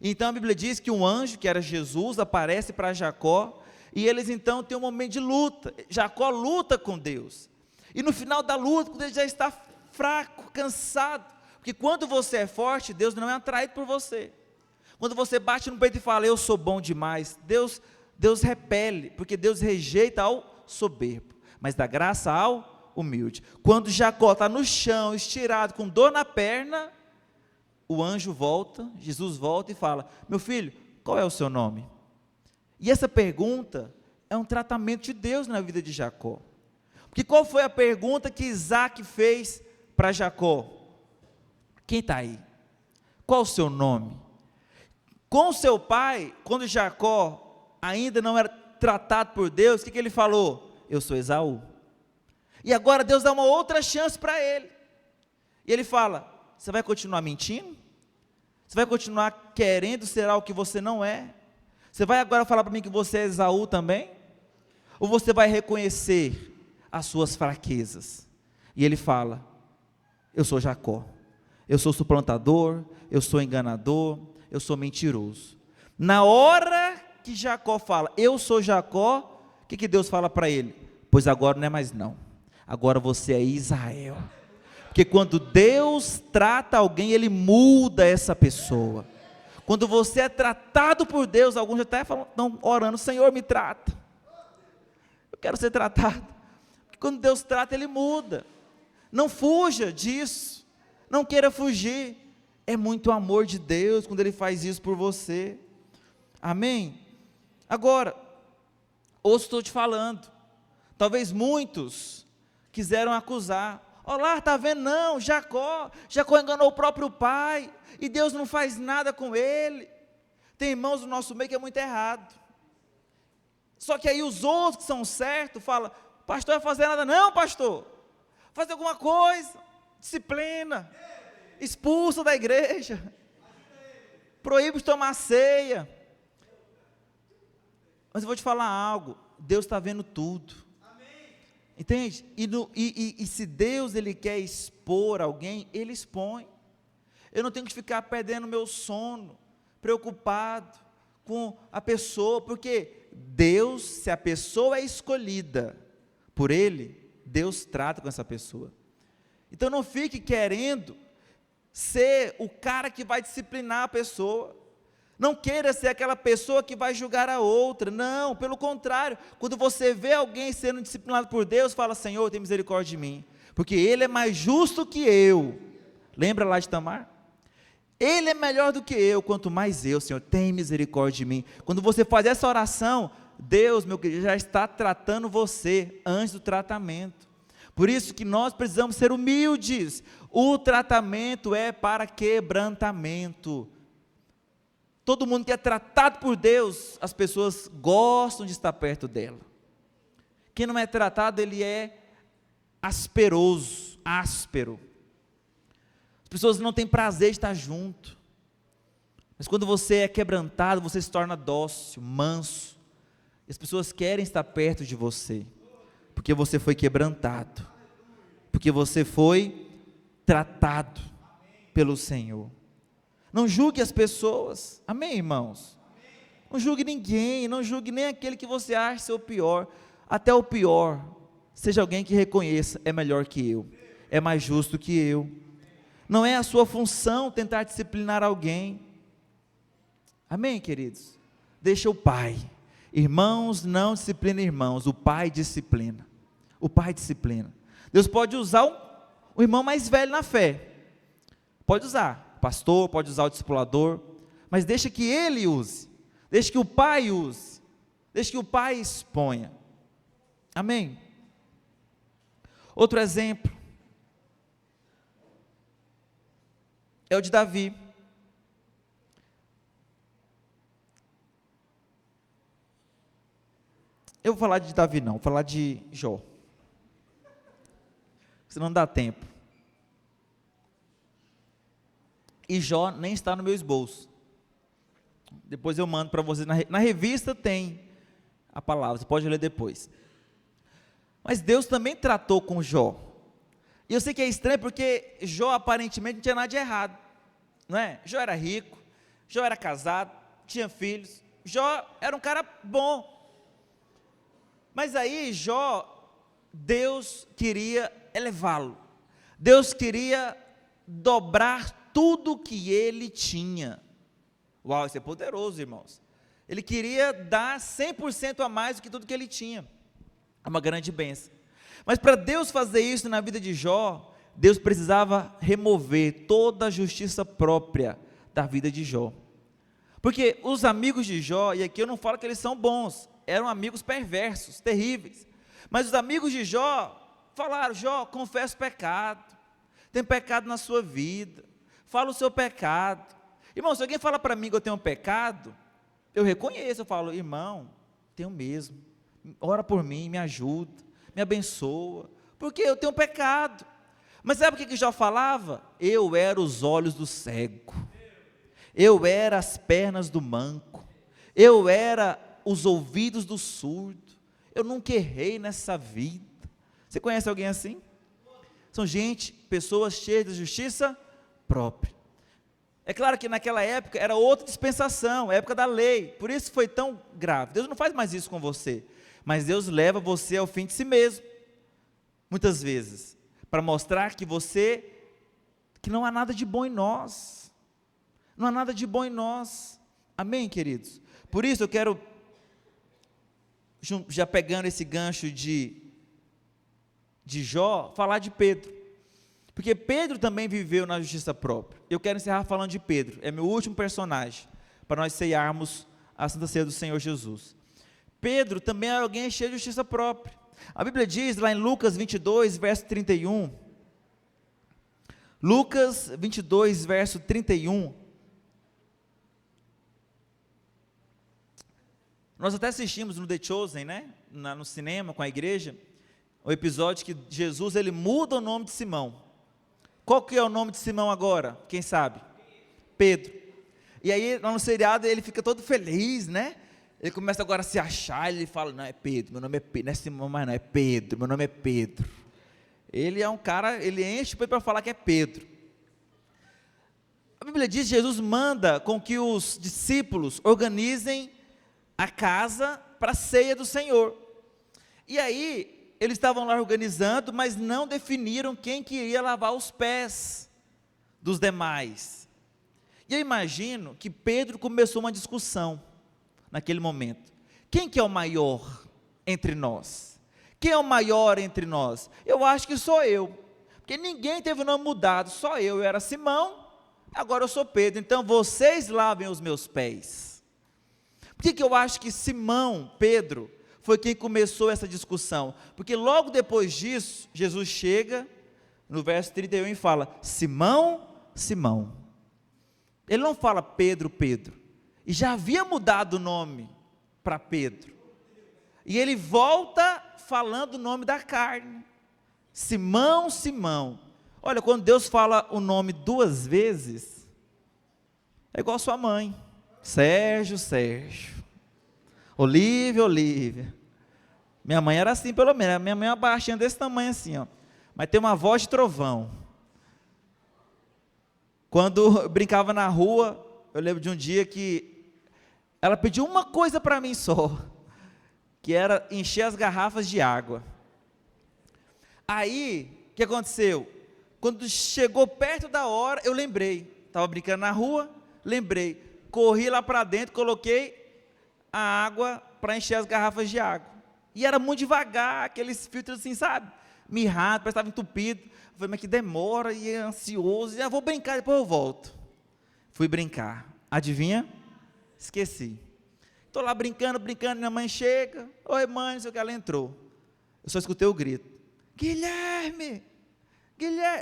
Então a Bíblia diz que um anjo, que era Jesus, aparece para Jacó, e eles então têm um momento de luta. Jacó luta com Deus, e no final da luta, quando ele já está fraco, cansado, porque quando você é forte, Deus não é atraído por você. Quando você bate no peito e fala, eu sou bom demais, Deus repele, porque Deus rejeita ao soberbo, mas dá graça ao humilde. Quando Jacó está no chão, estirado, com dor na perna, o anjo volta, Jesus volta e fala, meu filho, qual é o seu nome? E essa pergunta é um tratamento de Deus na vida de Jacó. Porque qual foi a pergunta que Isaac fez para Jacó? Quem está aí? Qual o seu nome? Com seu pai, quando Jacó ainda não era tratado por Deus, o que ele falou? Eu sou Esaú. E agora Deus dá uma outra chance para ele. E ele fala, você vai continuar mentindo? Você vai continuar querendo ser algo que você não é? Você vai agora falar para mim que você é Esaú também? Ou você vai reconhecer as suas fraquezas? E ele fala, eu sou Jacó. Eu sou suplantador, eu sou enganador, eu sou mentiroso. Na hora que Jacó fala, eu sou Jacó, o que Deus fala para ele? Pois agora não é mais não. Agora você é Israel. Porque quando Deus trata alguém, Ele muda essa pessoa. Quando você é tratado por Deus, alguns já estão orando, Senhor, me trata. Eu quero ser tratado. Porque quando Deus trata, Ele muda. Não fuja disso. Não queira fugir. É muito amor de Deus quando Ele faz isso por você. Amém? Agora, ouço estou te falando. Talvez muitos quiseram acusar. Olá, está vendo? Não, Jacó enganou o próprio pai, e Deus não faz nada com ele. Tem irmãos no nosso meio que é muito errado. Só que aí os outros que são certos, falam, pastor, vai fazer nada não, pastor, faz alguma coisa, disciplina, expulsa da igreja, proíbe de tomar ceia. Mas eu vou te falar algo, Deus está vendo tudo. Entende? E se Deus Ele quer expor alguém, Ele expõe. Eu não tenho que ficar perdendo meu sono, preocupado com a pessoa, porque Deus, se a pessoa é escolhida por Ele, Deus trata com essa pessoa. Então não fique querendo ser o cara que vai disciplinar a pessoa. Não queira ser aquela pessoa que vai julgar a outra, não, pelo contrário, quando você vê alguém sendo disciplinado por Deus, fala, Senhor, tem misericórdia de mim, porque Ele é mais justo que eu. Lembra lá de Tamar? Ele é melhor do que eu, quanto mais eu, Senhor, tem misericórdia de mim. Quando você faz essa oração, Deus, meu querido, já está tratando você antes do tratamento. Por isso que nós precisamos ser humildes. O tratamento é para quebrantamento. Todo mundo que é tratado por Deus, as pessoas gostam de estar perto dela. Quem não é tratado, ele é asperoso, áspero. As pessoas não têm prazer de estar junto. Mas quando você é quebrantado, você se torna dócil, manso. E as pessoas querem estar perto de você, porque você foi quebrantado, porque você foi tratado pelo Senhor. Não julgue as pessoas, amém, irmãos? Não julgue ninguém, não julgue nem aquele que você acha ser o pior, até o pior, seja alguém que reconheça, é melhor que eu, é mais justo que eu. Não é a sua função tentar disciplinar alguém, amém, queridos? Deixa o Pai, irmãos não disciplina irmãos, o Pai disciplina, Deus pode usar o irmão mais velho na fé, pode usar, pastor, pode usar o discipulador, mas deixa que ele use, deixa que o Pai use, deixa que o Pai exponha, amém? Outro exemplo, é o de Davi. Eu vou falar de Davi não, vou falar de Jó, senão não dá tempo. E Jó nem está no meu esboço. Depois eu mando para vocês, na revista tem a palavra, você pode ler depois. Mas Deus também tratou com Jó. E eu sei que é estranho, porque Jó aparentemente não tinha nada de errado, não é? Jó era rico, Jó era casado, tinha filhos, Jó era um cara bom. Mas aí Jó, Deus queria elevá-lo, Deus queria dobrar tudo que ele tinha. Uau, isso é poderoso, irmãos. Ele queria dar 100% a mais do que tudo que ele tinha. É uma grande bênção. Mas para Deus fazer isso na vida de Jó, Deus precisava remover toda a justiça própria da vida de Jó. Porque os amigos de Jó, e aqui eu não falo que eles são bons, eram amigos perversos, terríveis. Mas os amigos de Jó falaram, Jó, confessa o pecado, tem pecado na sua vida, fala o seu pecado. Irmão, se alguém fala para mim que eu tenho um pecado, eu reconheço, eu falo, irmão, tenho mesmo, ora por mim, me ajuda, me abençoa, porque eu tenho um pecado. Mas sabe o que Jó falava? Eu era os olhos do cego, eu era as pernas do manco, eu era os ouvidos do surdo, eu nunca errei nessa vida. Você conhece alguém assim? São pessoas cheias de justiça própria. É claro que naquela época era outra dispensação, a época da lei, por isso foi tão grave. Deus não faz mais isso com você, mas Deus leva você ao fim de si mesmo, muitas vezes, para mostrar que não há nada de bom em nós, não há nada de bom em nós, amém, queridos? Por isso eu quero, já pegando esse gancho de Jó, falar de Pedro, porque Pedro também viveu na justiça própria. Eu quero encerrar falando de Pedro, é meu último personagem, para nós ceiarmos a Santa Ceia do Senhor Jesus. Pedro também era alguém cheio de justiça própria. A Bíblia diz lá em Lucas 22, verso 31, Lucas 22, verso 31, nós até assistimos no The Chosen, né, no cinema com a igreja, o episódio que Jesus, ele muda o nome de Simão. Qual que é o nome de Simão agora? Quem sabe? Pedro. E aí, lá no seriado, ele fica todo feliz, né? Ele começa agora a se achar, ele fala, não, é Pedro, meu nome é Pedro, não é Simão, mas não, é Pedro, meu nome é Pedro. Ele é um cara, ele enche o peito para falar que é Pedro. A Bíblia diz que Jesus manda com que os discípulos organizem a casa para a ceia do Senhor. E aí, eles estavam lá organizando, mas não definiram quem que iria lavar os pés dos demais. E eu imagino que Pedro começou uma discussão naquele momento. Quem que é o maior entre nós? Quem é o maior entre nós? Eu acho que sou eu, porque ninguém teve o nome mudado, só eu era Simão, agora eu sou Pedro, então vocês lavem os meus pés. Por que eu acho que Simão, Pedro, foi quem começou essa discussão? Porque logo depois disso, Jesus chega, no verso 31 e fala, Simão, Simão. Ele não fala Pedro, Pedro, e já havia mudado o nome para Pedro, e ele volta falando o nome da carne, Simão, Simão. Olha, quando Deus fala o nome duas vezes, é igual a sua mãe, Sérgio, Sérgio, Olívia, Olívia. Minha mãe era assim pelo menos, minha mãe é uma baixinha desse tamanho assim, ó, mas tem uma voz de trovão. Quando eu brincava na rua, eu lembro de um dia que ela pediu uma coisa para mim só, que era encher as garrafas de água. Aí, o que aconteceu? Quando chegou perto da hora, eu lembrei, estava brincando na rua, lembrei, corri lá para dentro, coloquei a água para encher as garrafas de água, e era muito devagar, aqueles filtros assim, sabe, mirrado, parece que estava entupido. Eu falei, mas que demora, e é ansioso, e vou brincar, depois eu volto. Fui brincar, adivinha? Esqueci. Estou lá brincando, minha mãe chega, oi mãe, não sei o que, ela entrou, eu só escutei o grito, Guilherme,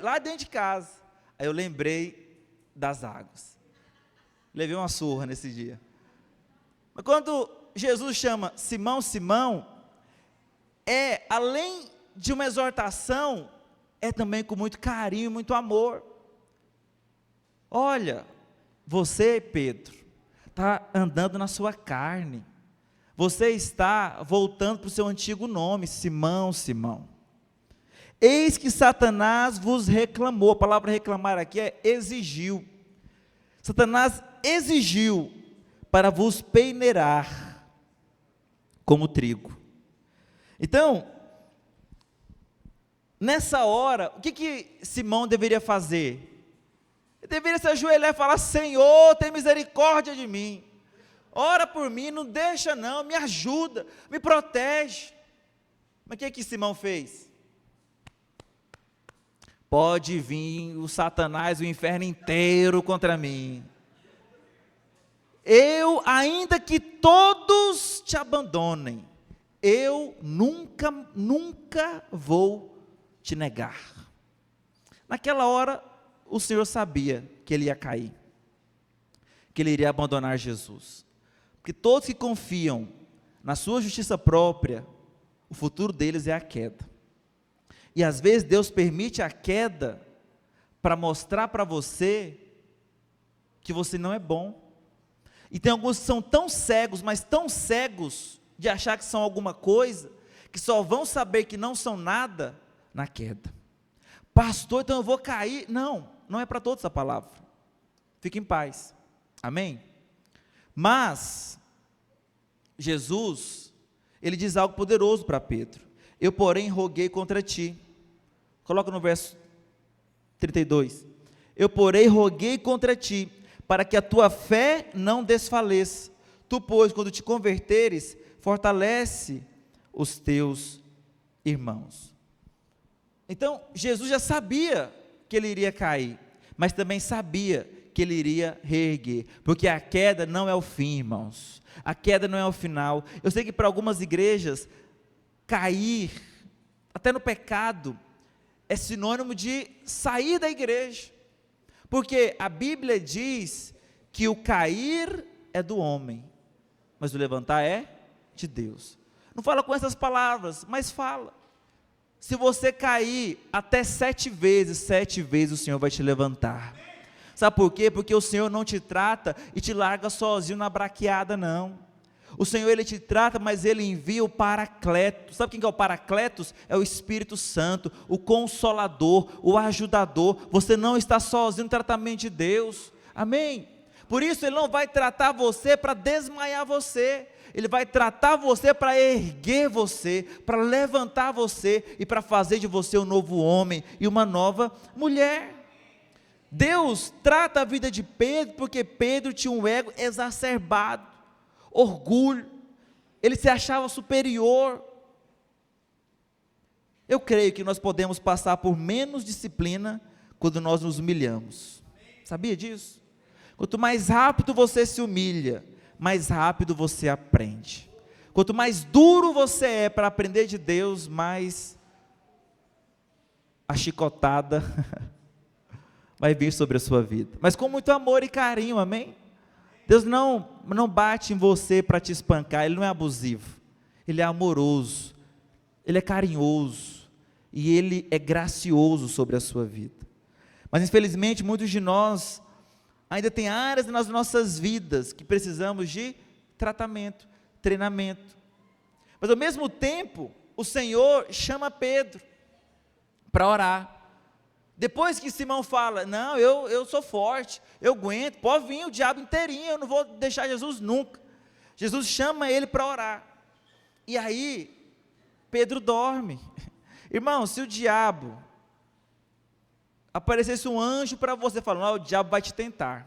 lá dentro de casa. Aí eu lembrei das águas, levei uma surra nesse dia. Mas quando Jesus chama Simão, Simão, além de uma exortação, é também com muito carinho, muito amor. Olha, você, Pedro, está andando na sua carne, você está voltando para o seu antigo nome, Simão, Simão. Eis que Satanás vos reclamou, a palavra reclamar aqui é exigiu. Satanás exigiu para vos peneirar como trigo. Então, nessa hora, o que Simão deveria fazer? Ele deveria se ajoelhar e falar, Senhor, tem misericórdia de mim, ora por mim, não deixa não, me ajuda, me protege. Mas o que Simão fez? Pode vir o Satanás, o inferno inteiro contra mim, eu, ainda que todos te abandonem, eu nunca vou te negar. Naquela hora, o Senhor sabia que ele ia cair, que ele iria abandonar Jesus, porque todos que confiam na sua justiça própria, o futuro deles é a queda. E às vezes Deus permite a queda para mostrar para você que você não é bom. E tem alguns que são tão cegos, mas tão cegos de achar que são alguma coisa, que só vão saber que não são nada na queda. Pastor, então eu vou cair. Não é para todos a palavra. Fique em paz. Amém? Mas Jesus, ele diz algo poderoso para Pedro. Eu, porém, roguei contra ti. Coloca no verso 32. Eu, porém, roguei contra ti, para que a tua fé não desfaleça. Tu, pois, quando te converteres, fortalece os teus irmãos. Então, Jesus já sabia que ele iria cair, mas também sabia que ele iria reerguer, porque a queda não é o fim, irmãos. A queda não é o final. Eu sei que para algumas igrejas, cair, até no pecado, é sinônimo de sair da igreja, porque a Bíblia diz que o cair é do homem, mas o levantar é de Deus. Não fala com essas palavras, mas fala. Se você cair até 7 vezes o Senhor vai te levantar. Sabe por quê? Porque o Senhor não te trata e te larga sozinho na braquiada, não. O Senhor, Ele te trata, mas Ele envia o Paracleto. Sabe quem é o Paracletos? É o Espírito Santo, o Consolador, o Ajudador. Você não está sozinho no tratamento de Deus, amém? Por isso Ele não vai tratar você para desmaiar você, Ele vai tratar você para erguer você, para levantar você e para fazer de você um novo homem e uma nova mulher. Deus trata a vida de Pedro porque Pedro tinha um ego exacerbado, orgulho, ele se achava superior. Eu creio que nós podemos passar por menos disciplina quando nós nos humilhamos. Sabia disso? Quanto mais rápido você se humilha, mais rápido você aprende. Quanto mais duro você é para aprender de Deus, mais a chicotada vai vir sobre a sua vida, mas com muito amor e carinho, amém? Deus não bate em você para te espancar, Ele não é abusivo, Ele é amoroso, Ele é carinhoso, e Ele é gracioso sobre a sua vida. Mas infelizmente muitos de nós ainda tem áreas nas nossas vidas que precisamos de tratamento, treinamento, mas ao mesmo tempo, o Senhor chama Pedro para orar. Depois que Simão fala, não, eu sou forte, eu aguento, pode vir o diabo inteirinho, eu não vou deixar Jesus nunca. Jesus chama ele para orar, e aí, Pedro dorme. Irmão, se o diabo aparecesse um anjo para você, falando, o diabo vai te tentar,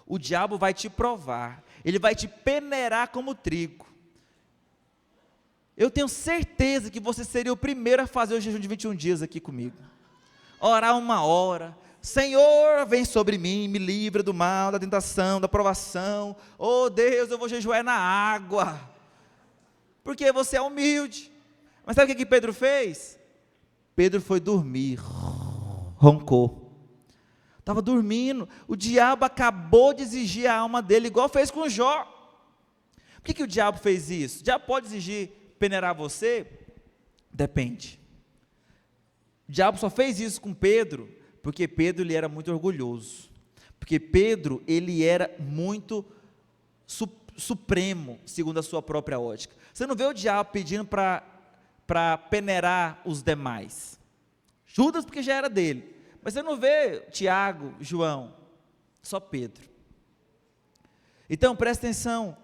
o diabo vai te provar, ele vai te peneirar como trigo, eu tenho certeza que você seria o primeiro a fazer o jejum de 21 dias aqui comigo, orar 1 hora, Senhor, vem sobre mim, me livra do mal, da tentação, da provação, oh Deus, eu vou jejuar na água, porque você é humilde. Mas sabe o que Pedro fez? Pedro foi dormir, roncou, estava dormindo, o diabo acabou de exigir a alma dele, igual fez com Jó. Por que o diabo fez isso? O diabo pode exigir peneirar você? Depende. O diabo só fez isso com Pedro, porque Pedro ele era muito orgulhoso, porque Pedro ele era muito supremo, segundo a sua própria ótica. Você não vê o diabo pedindo para peneirar os demais, Judas porque já era dele, mas você não vê Tiago, João, só Pedro. Então presta atenção,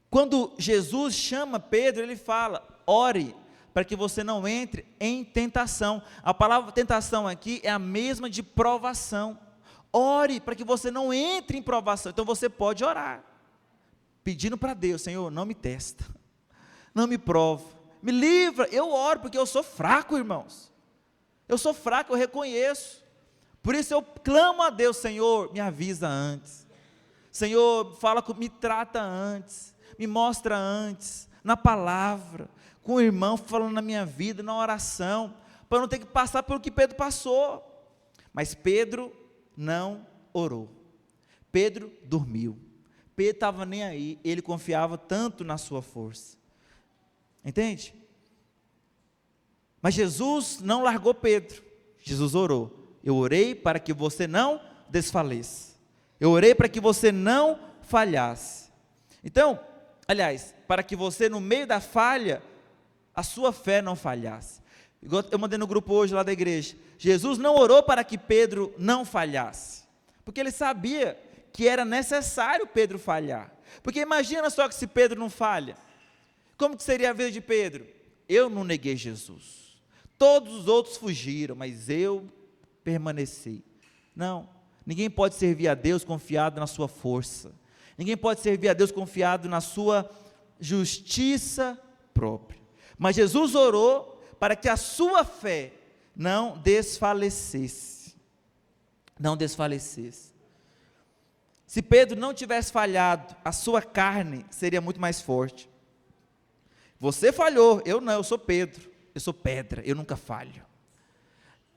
quando Jesus chama Pedro, ele fala, ore, para que você não entre em tentação. A palavra tentação aqui é a mesma de provação. Ore para que você não entre em provação. Então você pode orar, pedindo para Deus, Senhor, não me testa, não me prova, me livra. Eu oro porque eu sou fraco, irmãos, eu sou fraco, eu reconheço, por isso eu clamo a Deus, Senhor, me avisa antes, Senhor, me trata antes, me mostra antes, na palavra, com o irmão falando na minha vida, na oração, para eu não ter que passar pelo que Pedro passou. Mas Pedro não orou, Pedro dormiu, Pedro estava nem aí, ele confiava tanto na sua força, entende? Mas Jesus não largou Pedro, Jesus orou, eu orei para que você não desfaleça, eu orei para que você não falhasse. Então, aliás, para que você no meio da falha, a sua fé não falhasse. Eu mandei no grupo hoje lá da igreja, Jesus não orou para que Pedro não falhasse, porque ele sabia que era necessário Pedro falhar, porque imagina só que se Pedro não falha, como que seria a vida de Pedro? Eu não neguei Jesus, Todos os outros fugiram, mas eu permaneci. Não, ninguém pode servir a Deus confiado na sua força. Ninguém pode servir a Deus confiado na sua justiça própria. Mas Jesus orou para que a sua fé não desfalecesse. Não desfalecesse. Se Pedro não tivesse falhado, a sua carne seria muito mais forte. Você falhou, eu não, eu sou Pedro, eu sou pedra, eu nunca falho.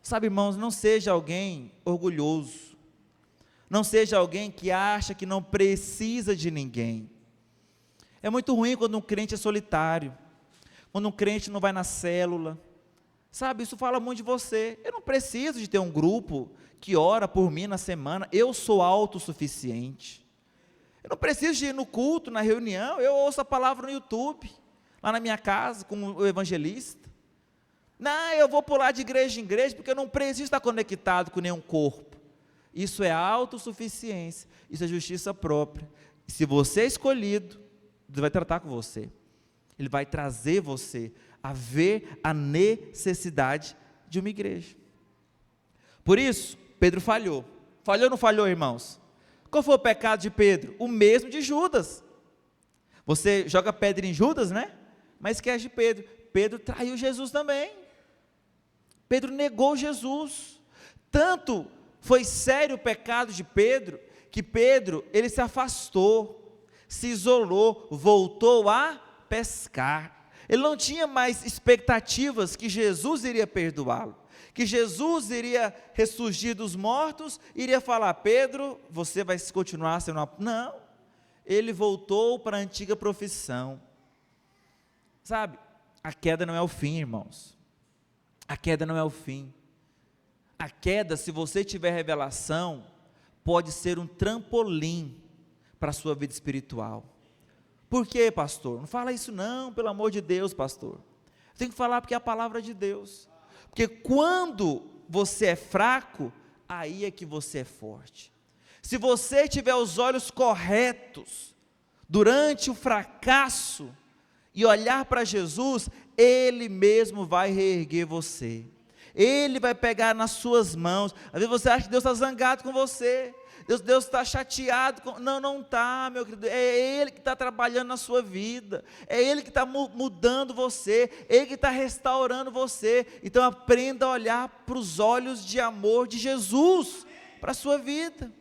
Sabe, irmãos, não seja alguém orgulhoso, não seja alguém que acha que não precisa de ninguém. É muito ruim quando um crente é solitário, quando um crente não vai na célula, sabe, isso fala muito de você. Eu não preciso de ter um grupo que ora por mim na semana, eu sou autossuficiente. Eu não preciso de ir no culto, na reunião, eu ouço a palavra no YouTube, lá na minha casa, com o evangelista. Não, eu vou pular de igreja em igreja, porque eu não preciso estar conectado com nenhum corpo. Isso é autossuficiência, isso é justiça própria. E se você é escolhido, Deus vai tratar com você. Ele vai trazer você a ver a necessidade de uma igreja. Por isso, Pedro falhou. Falhou ou não falhou, irmãos? Qual foi o pecado de Pedro? O mesmo de Judas. Você joga pedra em Judas, né? Mas esquece de Pedro. Pedro traiu Jesus também. Pedro negou Jesus. Tanto foi sério o pecado de Pedro, que Pedro, ele se afastou, se isolou, voltou a pescar. Ele não tinha mais expectativas que Jesus iria perdoá-lo, que Jesus iria ressurgir dos mortos, iria falar: Pedro, você vai continuar sendo uma... Não, ele voltou para a antiga profissão. Sabe, a queda não é o fim, irmãos, a queda não é o fim. A queda, se você tiver revelação, pode ser um trampolim para a sua vida espiritual. Por quê, pastor? Não fala isso não, pelo amor de Deus, pastor. Tem que falar porque é a palavra de Deus. Porque quando você é fraco, aí é que você é forte. Se você tiver os olhos corretos durante o fracasso e olhar para Jesus, Ele mesmo vai reerguer você. Ele vai pegar nas suas mãos. Às vezes você acha que Deus está zangado com você, Deus está chateado, não está, meu querido, é Ele que está trabalhando na sua vida, é Ele que está mudando você, é Ele que está restaurando você. Então aprenda a olhar para os olhos de amor de Jesus, para a sua vida,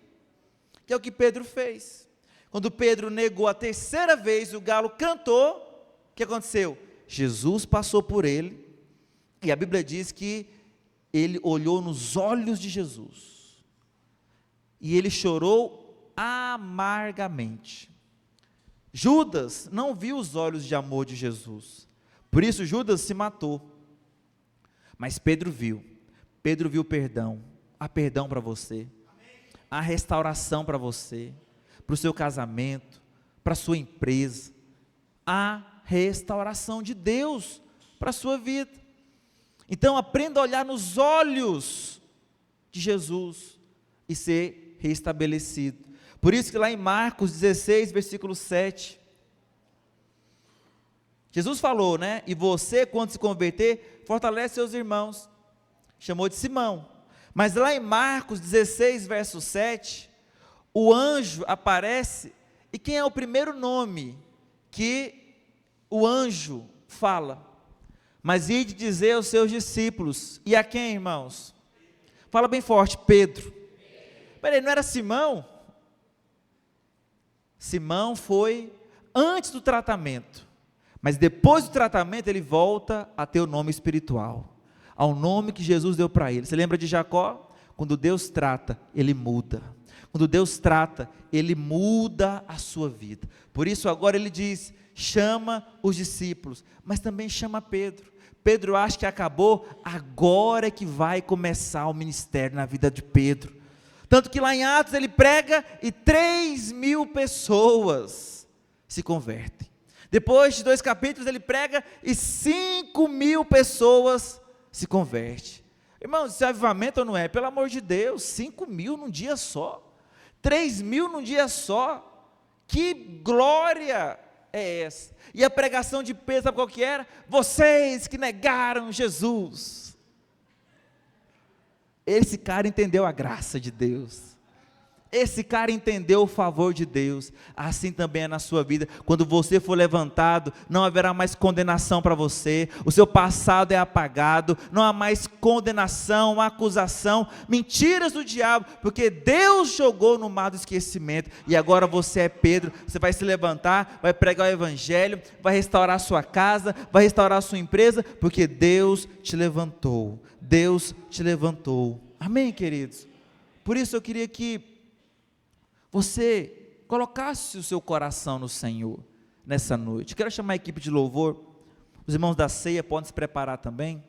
que é o que Pedro fez. Quando Pedro negou a terceira vez, o galo cantou, o que aconteceu? Jesus passou por ele, e a Bíblia diz que ele olhou nos olhos de Jesus, e ele chorou amargamente. Judas não viu os olhos de amor de Jesus, por isso Judas se matou, mas Pedro viu o perdão, há perdão para você, há restauração para você, para o seu casamento, para a sua empresa, há restauração de Deus para a sua vida. Então aprenda a olhar nos olhos de Jesus e ser restabelecido. Por isso que lá em Marcos 16, versículo 7, Jesus falou, né? E você, quando se converter, fortalece seus irmãos. Chamou de Simão. Mas lá em Marcos 16, verso 7, o anjo aparece, e quem é o primeiro nome que o anjo fala? Mas ide dizer aos seus discípulos, e a quem, irmãos? Fala bem forte, Pedro. Peraí, não era Simão? Simão foi antes do tratamento, mas depois do tratamento ele volta a ter o nome espiritual, ao nome que Jesus deu para ele. Você lembra de Jacó? Quando Deus trata, ele muda. Quando Deus trata, ele muda a sua vida. Por isso agora ele diz, chama os discípulos, mas também chama Pedro. Pedro acha que acabou, agora é que vai começar o ministério na vida de Pedro. Tanto que lá em Atos ele prega e 3.000 pessoas se convertem. Depois de 2 capítulos ele prega e 5.000 pessoas se convertem. Irmãos, isso é avivamento ou não é? Pelo amor de Deus, 5.000 num dia só, 3.000 num dia só, que glória é essa? E a pregação de Pedro, sabe qual que era? Vocês que negaram Jesus, Esse cara entendeu a graça de Deus. Esse cara entendeu o favor de Deus. Assim também é na sua vida. Quando você for levantado, não haverá mais condenação para você. O seu passado é apagado. Não há mais condenação, acusação, mentiras do diabo, porque Deus jogou no mar do esquecimento. E agora você é Pedro. Você vai se levantar, vai pregar o evangelho, vai restaurar a sua casa, vai restaurar a sua empresa, porque Deus te levantou. Deus te levantou. Amém, queridos? Por isso eu queria que você colocasse o seu coração no Senhor nessa noite. Quero chamar a equipe de louvor. Os irmãos da ceia podem se preparar também.